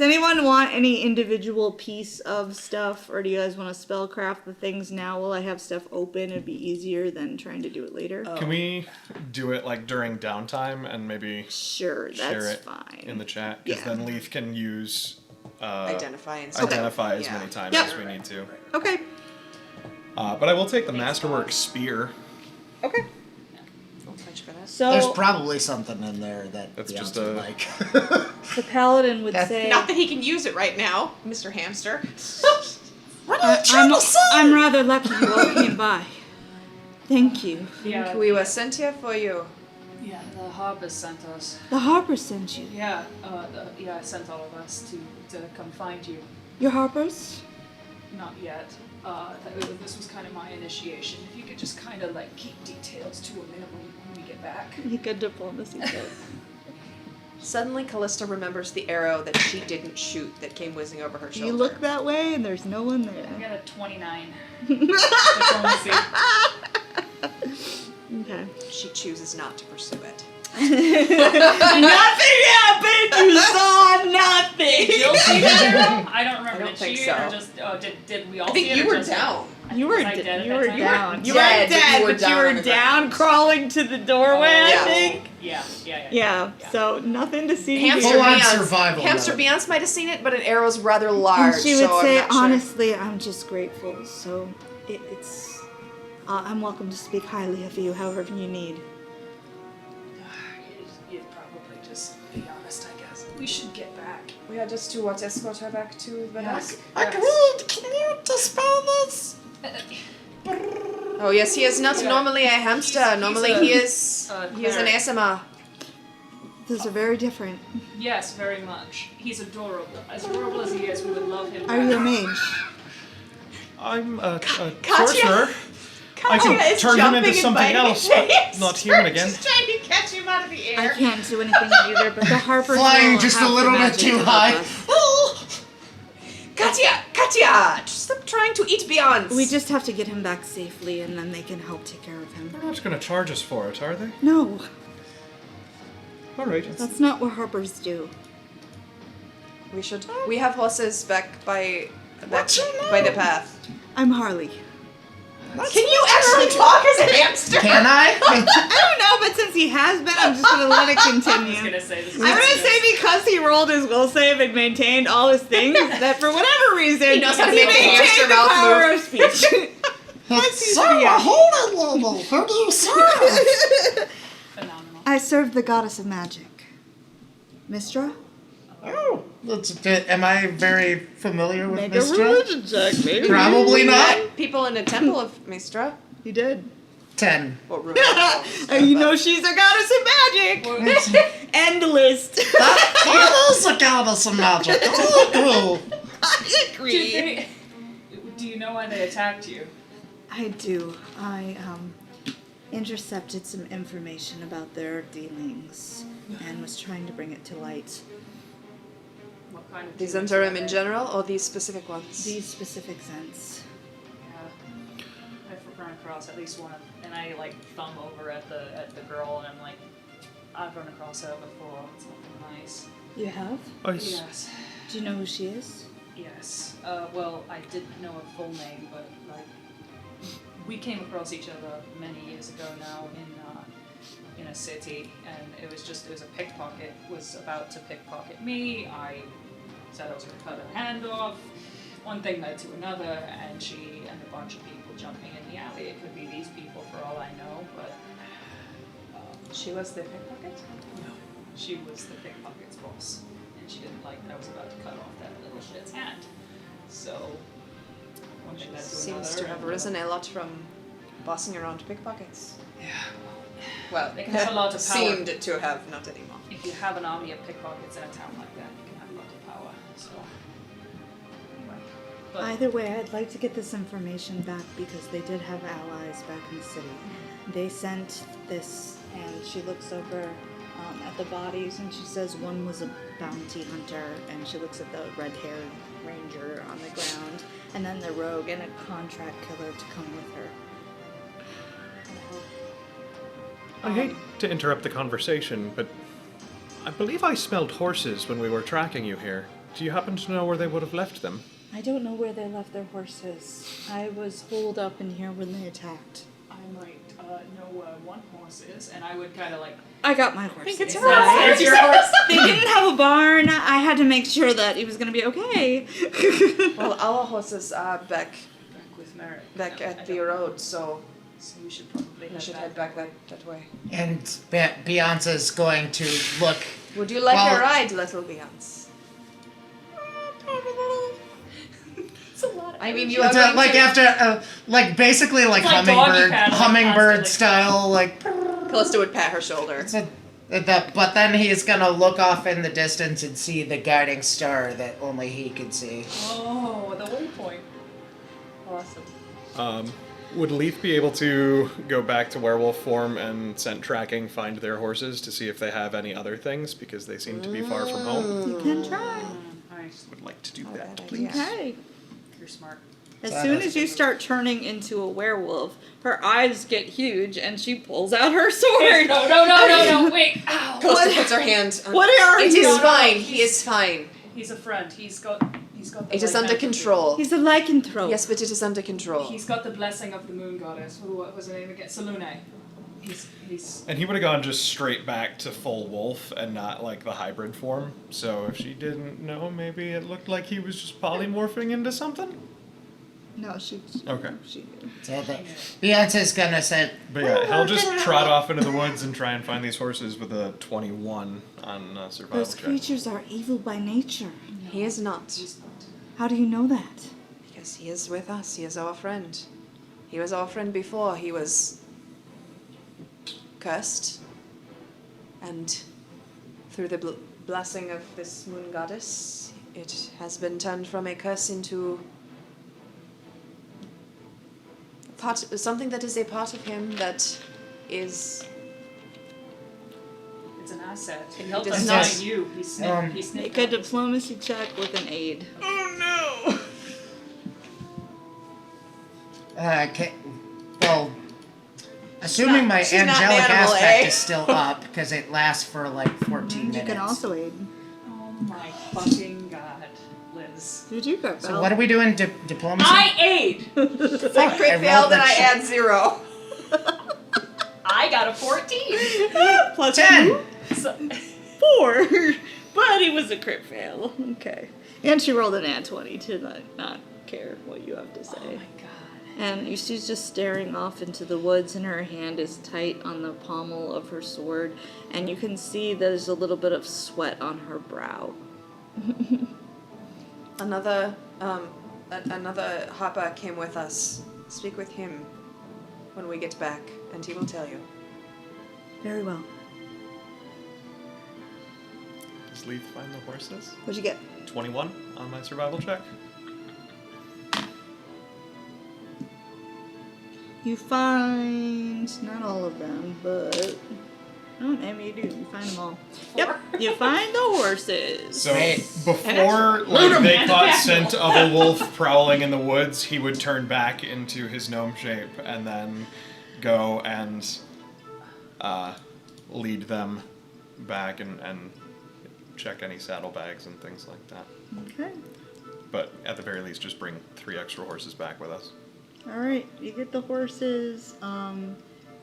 anyone want any individual piece of stuff, or do you guys want to spellcraft the things now while I have stuff open? It'd be easier than trying to do it later. Can we do it like during downtime and maybe Sure, share that's it fine. in the chat? Because Yeah. then Leith can use Identify and stuff. identify as Yeah. many times Yep. as we need to. Okay. But I will take the masterwork spear. Okay. Don't touch for that. So there's probably something in there that That's Beyonce just would a- like. the paladin would That's say, Not that he can use it right now, Mr. Hamster. I'm rather lucky you all came by. Thank you. Yeah, We were sent here for you. yeah, the Harpers sent us. The Harper sent you. Yeah, I sent all of us to come find you. Your Harpers? Not yet. This was kind of my initiation. If you could just kind of like keep details to a minimum when we get back. You good diplomacy check. Suddenly, Callista remembers the arrow that she didn't shoot that came whizzing over her shoulder. You look that way and there's no one I there. got a 29. Diplomacy. Okay. She chooses not to pursue it. Nothing happened! You saw nothing! Jill see that arrow? I don't remember. I don't did think she so. or just did we all I think see it? you or were just down. You were Was I dead at you that were time? down. You Dead, weren't but dead, you were but down you on were the down ground. crawling to the doorway, I Yeah. think. Yeah. Yeah, so nothing to see Hamster here. Full on Beyonce, survival Hamster mode. Beyonce might have seen it, but an arrow's rather large. And she would so say, I'm not sure. honestly, I'm just grateful. So it's I'm welcome to speak highly of you, however you need. You'd probably just be honest, I guess. We should get back. We are just to escort her back to the house. Agreed. Can you dispel this? Oh yes, he is not Yeah. normally a hamster. He's Normally a- he is an cleric. ASMR. Those are very different. Yes, very much. He's adorable. As adorable as he is, we would love him. Are you a mage? I'm a Katya! sorcerer. I Katya can is turn him into jumping and something biting else, his but not human again. She's trying to catch him out of the I air. can't do anything either, but the Harpers Flying will just a have the little bit magic too to help high. us. Katya! Stop trying to eat Beyonce. We just have to get him back safely, and then they can help take care of him. They're not going to charge us for it, are they? No, All right. that's not what Harpers do. We should. We have horses back by the path. I'm Harley. Can you actually talk as a hamster? Can I? I don't know, but since he has been, I'm just gonna let it I was continue. gonna say this. I'm gonna say because he rolled his will save and maintained all his things, that for whatever reason, He knows how to make the hamster maintained the mouth power move. of speech. Sarah, hold it, level. Who do you serve? Phenomenal. I serve the goddess of magic. Mistra? Oh, am I very familiar with Make a Mistra? religion check, maybe. Probably not. People in the temple of Mistra. You did. 10. What room? You know she's a goddess of magic. End list. That is a goddess of magic. Oh, I agree. Do you know why they attacked you? I do. I intercepted some information about their dealings and was trying to bring it to light. What kind of These demons Zentarum are in they? general, or these specific ones? These specific scents. Yeah. I've run across at least one, and I like thumb over at the girl, and I'm like, I've run across her before. It's nothing nice. You have? Yes. Do you know who she is? Yes. Well, I didn't know her full name, but like, we came across each other many years ago now in a city, and it was a pickpocket was about to pickpocket me. I said I was going to cut her hand off. One thing led to another, and she and a bunch of people jumping in the alley. It could be these people for all I know, but She was the pickpocket? no, she was the pickpocket's boss, and she didn't like that I was about to cut off that little shit's hand. So one thing led to Seems another. to have and, risen a lot from bossing around pickpockets. Well, They can have a lot of power. seemed to have, not anymore. If you have an army of pickpockets in a town like that, you can have a lot of power. So, anyway. But Either way, I'd like to get this information back because they did have allies back in the city. They sent this, and she looks over at the bodies and she says one was a bounty hunter, and she looks at the red-haired ranger on the ground, and then the rogue and a contract killer to come with her. I hate to interrupt the conversation, but I believe I smelled horses when we were tracking you here. Do you happen to know where they would have left them? I don't know where they left their horses. I was holed up in here when they attacked. I might know where one horse is, and I would kind of like. I got my horses. it's It's your horse. They didn't have a barn. I had to make sure that he was going to be okay. Well, our horses are back Back with Merrick. back I at the don't- road, so So we should probably we should head back that way. And Beyonce's going to look. Would you like Well- a ride, little Beyonce? It's a lot. I mean, you are It's going like to after, like basically like It's like doggy hummingbird, paddling hummingbird constantly. style, like. Callista would pat her shoulder. But then he's gonna look off in the distance and see the guiding star that only he could see. Oh, the waypoint. Awesome. Would Leaf be able to go back to werewolf form and scent tracking, find their horses to see if they have any other things, because they seem to be far from home? You can try. Nice. Would like to do Not a that, bad please. idea. Okay. You're smart. As That soon is- as you start turning into a werewolf, her eyes get huge and she pulls out her sword. No, wait. Ow. Callista puts her hand on. What are It you? is fine. He is fine. He's a friend. He's got the It is under lycanthropy. control. He's a lycanthrope. Yes, but it is under control. He's got the blessing of the moon goddess. What was her name again? Salune. He's And he would have gone just straight back to full wolf and not like the hybrid form. So if she didn't know, maybe it looked like he was just polymorphing into something? No, she. Okay. She knew. So Beyonce's gonna say, But yeah, he'll just trot off into the woods and try and find these horses with a 21 on survival Those check. creatures are evil by nature. He is not. He's not. How do you know that? Because he is with us. He is our friend. He was our friend before he was cursed and through the blessing of this moon goddess, it has been turned from a curse into something that is a part of him that is. It's an asset. It He helped does us not- find you. He snaked Make a out this- diplomacy check with an aid. Oh Okay. Well, assuming my she's not angelic an animal, aspect eh? is still up because it lasts for like 14 no! You minutes. can also aid. Oh my fucking god, Liz. Did you go? So what are we doing? Diplomacy? I aid! If I Fuck, crit I fail, rolled then that I shit. add 0. I got a 14! Plus 10. So, 4. But it was a crit fail. Okay. And she rolled an ad 20 to not care what you have to say. oh my god. And she's just staring off into the woods, and her hand is tight on the pommel of her sword, and you can see there's a little bit of sweat on her brow. Another Harper came with us. Speak with him when we get back, and he will tell you. Very well. Does Leith find the horses? What'd you get? 21 on my survival check. You find not all of them, but maybe you do. You find them all. Yep, you find the horses. So Right. before like they And caught back. scent of a wolf prowling in the woods, he would turn back into his gnome shape and then go and lead them back and check any saddlebags and things like that. Okay. But at the very least, just bring 3 extra horses back with us. All right, you get the horses.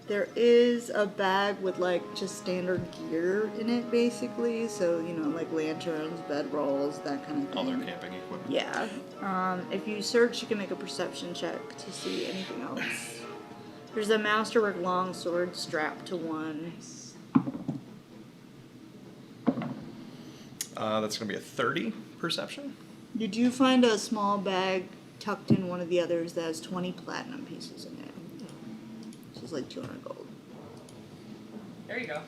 There is a bag with like just standard gear in it, basically. So like lanterns, bedrolls, that kind of thing. All their camping equipment. Yeah. If you search, you can make a perception check to see anything else. There's a masterwork longsword strapped to one. That's going to be a 30 perception. You do find a small bag tucked in one of the others that has 20 platinum pieces in it. Which is like 200 gold. There you go.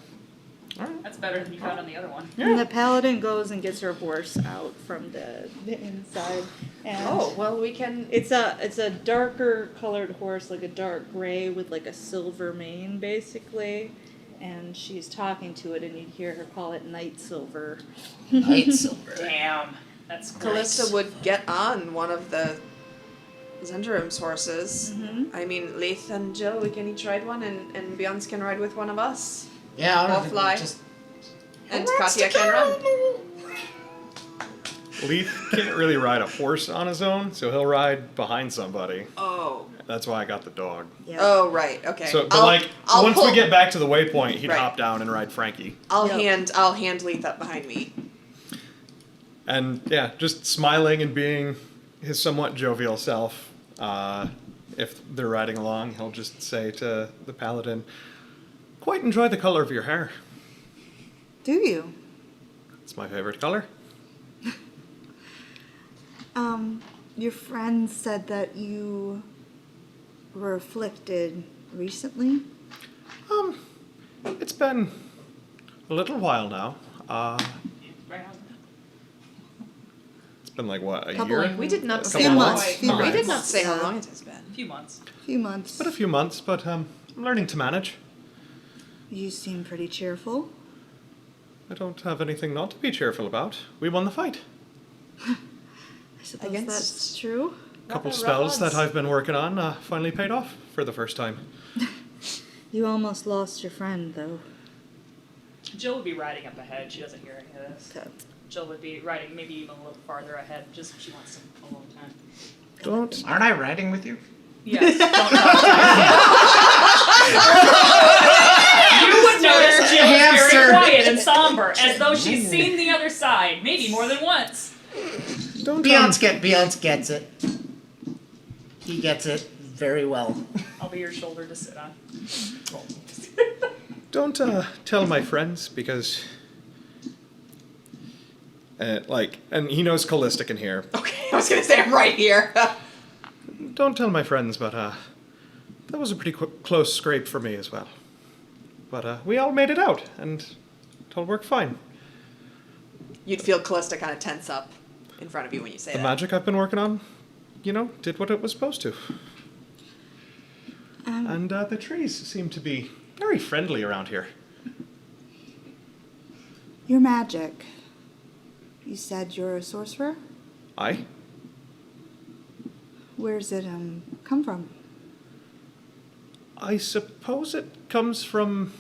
Alright. That's better than you got on the other one. And the paladin goes and gets her horse out from the inside. And Oh, well, we can. it's a darker colored horse, like a dark gray with like a silver mane, basically. And she's talking to it, and you hear her call it Night Silver. Night silver. Damn. That's great. Callista would get on one of the Zendarum's horses. Mm-hmm. I mean, Leith and Jill, we can each ride one, and Beyonce can ride with one of us. Yeah, I'll fly. Just And Katya can run. Leith can't really ride a horse on his own, so he'll ride behind somebody. Oh. That's why I got the dog. Yeah. Oh, right. Okay. So, but I'll once pull- we get back to the waypoint, he'd Right. hop down and ride Frankie. I'll Yep. hand Leith up behind me. And yeah, just smiling and being his somewhat jovial self. If they're riding along, he'll just say to the paladin, "Quite enjoy the color of your hair. Do you? It's my favorite color." Your friend said that you were afflicted recently. It's been a little while now. Right on. It's been like what, a Couple year? of- We did not A say couple how months? long. Few We months. did not say how Yeah. long it has been. A few months. Few months. But a few months, but I'm learning to manage. You seem pretty cheerful. I don't have anything not to be cheerful about. We won the fight. I suppose Against- that's true. A couple Rather spells rough that I've been working on finally paid off for the first time. You almost lost your friend, though. Jill would be riding up ahead. She doesn't hear any of this. Okay. Jill would be riding maybe even a little farther ahead, just 'cause she wants some alone time. Don't. aren't I riding with you? Yes. Don't talk to her. You would notice Jill is Hamster. very quiet and somber, as though she's seen the other side, maybe more than once. Don't. Beyonce gets it. He gets it very well. I'll be your shoulder to sit on. Don't tell my friends because, and he knows Callista can hear. Okay, I was gonna say I'm right here. Don't tell my friends, but that was a pretty close scrape for me as well. But we all made it out, and it all worked fine. You'd feel Callista kind of tense up in front of you when you say The that. magic I've been working on, did what it was supposed to. And the trees seem to be very friendly around here. Your magic. You said you're a sorcerer? Aye? Where's it come from? I suppose it comes from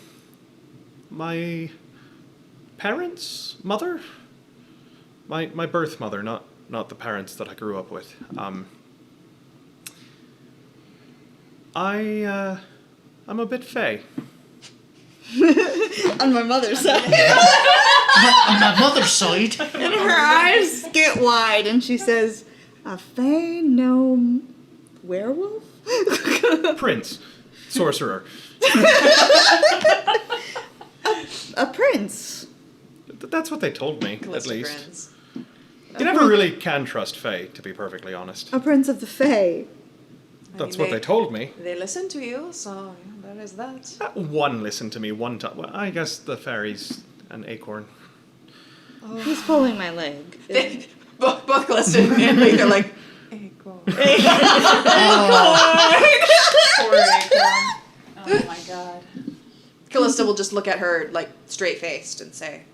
my parents' mother? My birth mother, not the parents that I grew up with. I'm a bit fey. On my mother's side. On my mother's side. And her eyes get wide and she says, a fey gnome werewolf? Prince. Sorcerer. A prince. That's what they told me, Callista at least. grins. You never really can trust Fae, to be perfectly honest. A prince of the fey. That's what they told me. They listen to you, so there is that. One listened to me one time. Well, I guess the fairies and Acorn. Who's pulling my leg? Both Callista and Lee, they're like, Acorn. Poor Acorn. Oh my god. Callista will just look at her, like, straight-faced and say,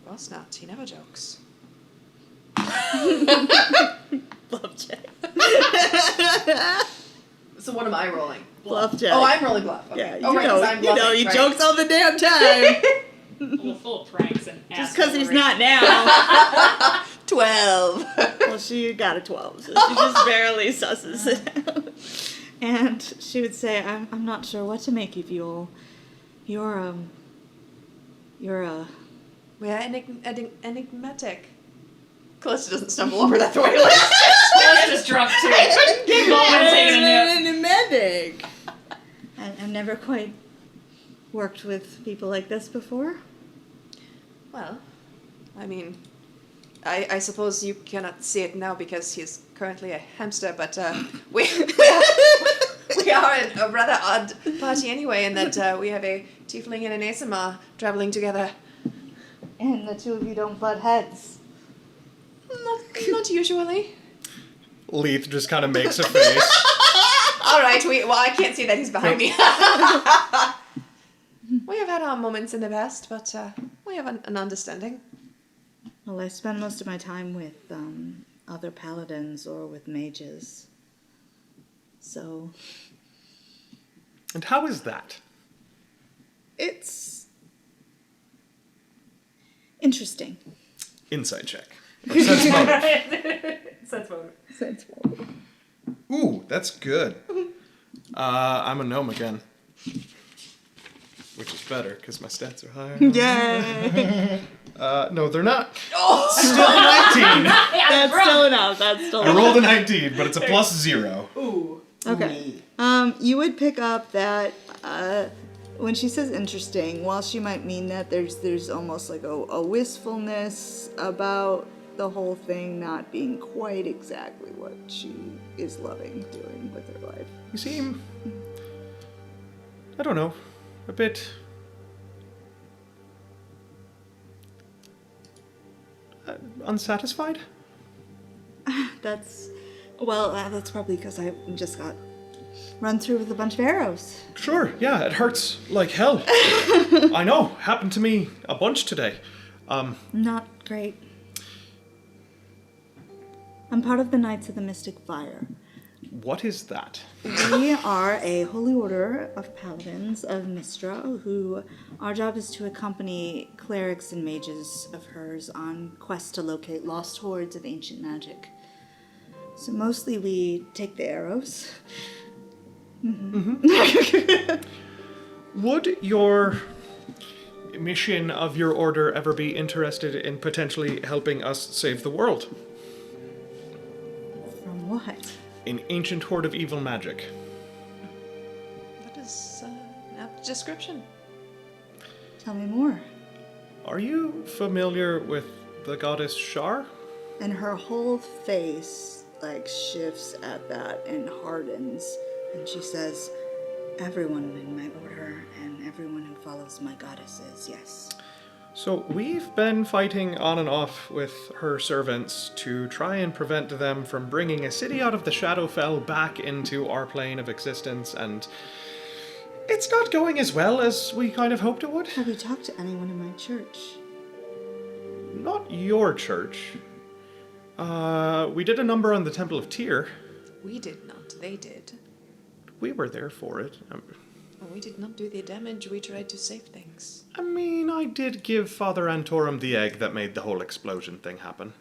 well, Snot, he never jokes. Bluff check. So what am I rolling? Bluff check. Oh, I'm rolling bluff. Okay. Yeah, oh, right, 'cause I'm bluffing, he right. jokes all the damn time. Well, full of pranks and Just because he's assholery. not now. 12. Well, she got a 12, so she just barely susses it out. And she would say, I'm not sure what to make of you all. You're a... We are enigmatic. Callista doesn't stumble over that the way Liz Let's just drop to it. Momentating it. medic. I've never quite worked with people like this before. Well, I mean, I suppose you cannot see it now because he's currently a hamster, but we are a rather odd party anyway, in that we have a tiefling and an Asima traveling together. And the two of you don't butt heads. Not usually. Leith just kind of makes a face. All right, well, I can't see that he's behind me. We have had our moments in the past, but we have an understanding. Well, I spend most of my time with other paladins or with mages. So... And how is that? It's... interesting. Insight check. Or sense motive. Sense motive. Sensible. Ooh, that's good. I'm a gnome again. Which is better, because my stats are higher. Yay! No, they're not. Oh! Still 19. That's still enough. That's still I enough. rolled a 19, but it's a plus 0. Ooh. Okay. You would pick up that when she says interesting, while she might mean that, there's almost like a wistfulness about the whole thing not being quite exactly what she is loving doing with her life. You seem, I don't know, a bit unsatisfied? That's probably because I just got run through with a bunch of arrows. Sure, yeah, it hurts like hell. I know, happened to me a bunch today. Not great. I'm part of the Knights of the Mystic Fire. What is that? We are a holy order of paladins of Mistra, who our job is to accompany clerics and mages of hers on quests to locate lost hoards of ancient magic. So mostly we take the arrows. Would your mission of your order ever be interested in potentially helping us save the world? From what? An ancient hoard of evil magic. That is an apt description. Tell me more. Are you familiar with the goddess Shar? And her whole face shifts at that and hardens, and she says, "Everyone in my order and everyone who follows my goddesses, yes." So we've been fighting on and off with her servants to try and prevent them from bringing a city out of the Shadowfell back into our plane of existence, and it's not going as well as we kind of hoped it would. Have you talked to anyone in my church? Not your church. We did a number on the Temple of Tyr. We did not. They did. We were there for it. We did not do the damage. We tried to save things. I mean, I did give Father Antorum the egg that made the whole explosion thing happen.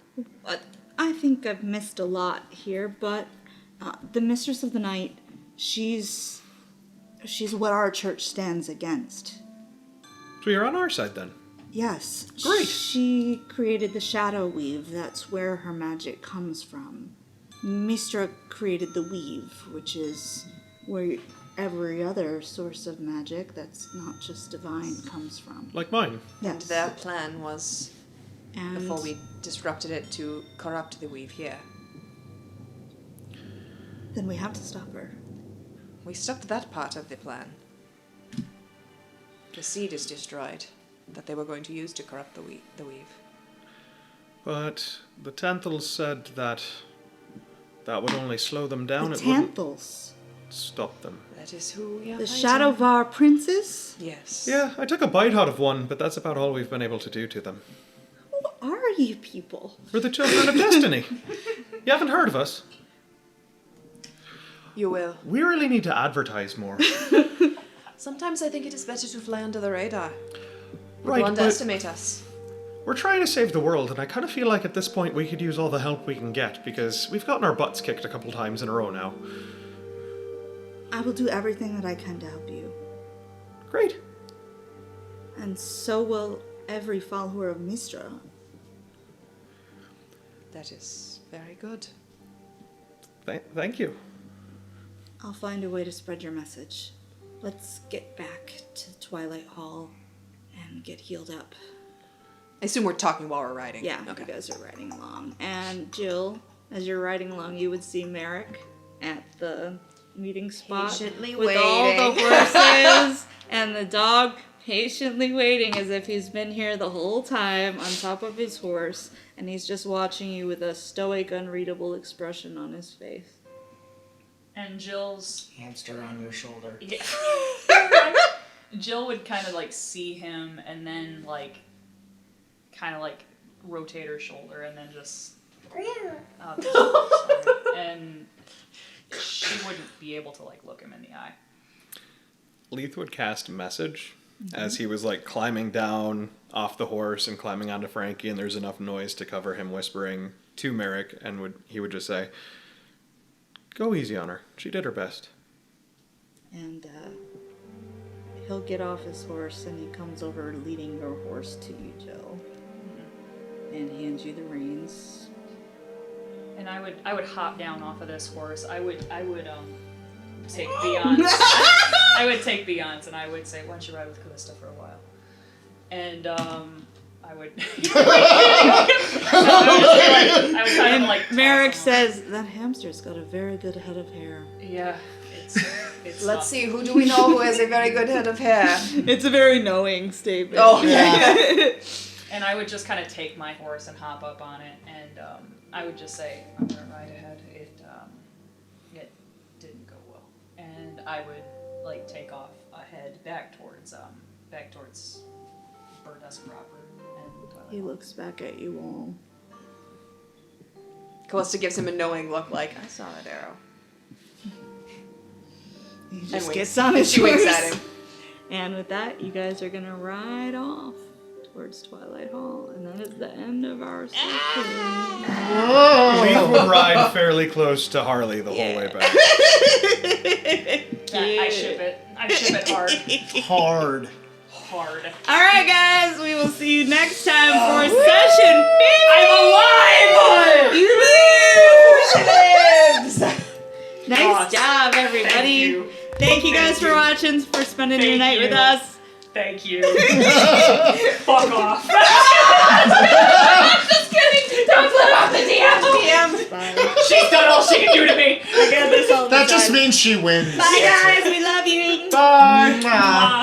I think I've missed a lot here, but the Mistress of the Night, she's what our church stands against. So you're on our side then? Yes. Great. She created the Shadow Weave. That's where her magic comes from. Mistra created the Weave, which is where every other source of magic that's not just divine comes from. Like mine. Yes. And their plan was, And before we disrupted it, to corrupt the weave here. then we have to stop her. We stopped that part of the plan. The seed is destroyed that they were going to use to corrupt the weave. But the Tanthals said that would only slow them down. The It wouldn't Tanthals. stop them. That is who we are The fighting. Shadowvar Princess? Yes. Yeah, I took a bite out of one, but that's about all we've been able to do to them. Who are you people? We're the Children of Destiny. You haven't heard of us? You will. We really need to advertise more. Sometimes I think it is better to fly under the radar. People Right, but underestimate us. we're trying to save the world, and I kind of feel like at this point we could use all the help we can get, because we've gotten our butts kicked a couple times in a row now. I will do everything that I can to help you. Great. And so will every follower of Mistra. That is very good. Thank you. I'll find a way to spread your message. Let's get back to Twilight Hall and get healed up. I assume we're talking while we're riding. Yeah, Okay. you guys are riding along. And Jill, as you're riding along, you would see Merrick at the meeting spot Patiently with all the waiting. horses and the dog patiently waiting as if he's been here the whole time on top of his horse, and he's just watching you with a stoic, unreadable expression on his face. And Jill's Hamster on your shoulder. yeah. Jill would kind of like see him and then like kind of like rotate her shoulder and then just sorry. And she wouldn't be able to like look him in the eye. Leith would cast message as he was like climbing down off the horse and climbing onto Frankie, and there's enough noise to cover him whispering to Merrick, and he would just say, "Go easy on her. She did her best." And he'll get off his horse and he comes over leading your horse to you, Jill. And hands you the reins. And I would hop down off of this horse. I would take Beyonce. I would take Beyonce and I would say, "Why don't you ride with Callista for a while?" And I would. I would kind of like. Merrick toss him. says, that hamster's got a very good head of hair. Yeah, it's. Let's see, who do we know who has a very good head of hair? It's a very knowing statement. Oh, Yeah. And I would just kind of take my horse and hop up on it, and I would just say, "I'm gonna ride ahead." It didn't go well, and I would like take off ahead back towards Burdusk proper. And He looks back at you all. Callista gives him a knowing look like, I saw that arrow. He And just winks. gets on his She winks horse. at him. And with that, you guys are gonna ride off towards Twilight Hall, and that is the end of our session. Leith would ride fairly close to Harley the whole way back. I ship it. I ship it hard. Hard. Hard. All right, guys, we will see you next time for session 50. I'm alive! You live! Nice Gosh. job, everybody. Thank you guys for watching, for spending your Thank night with you. us. Thank you. Fuck off. Just kidding. Don't flip off the DM. Bye. She's done all she can do to me. I got this all the That just time. means she wins. Bye, guys. We love you. Bye. Bye.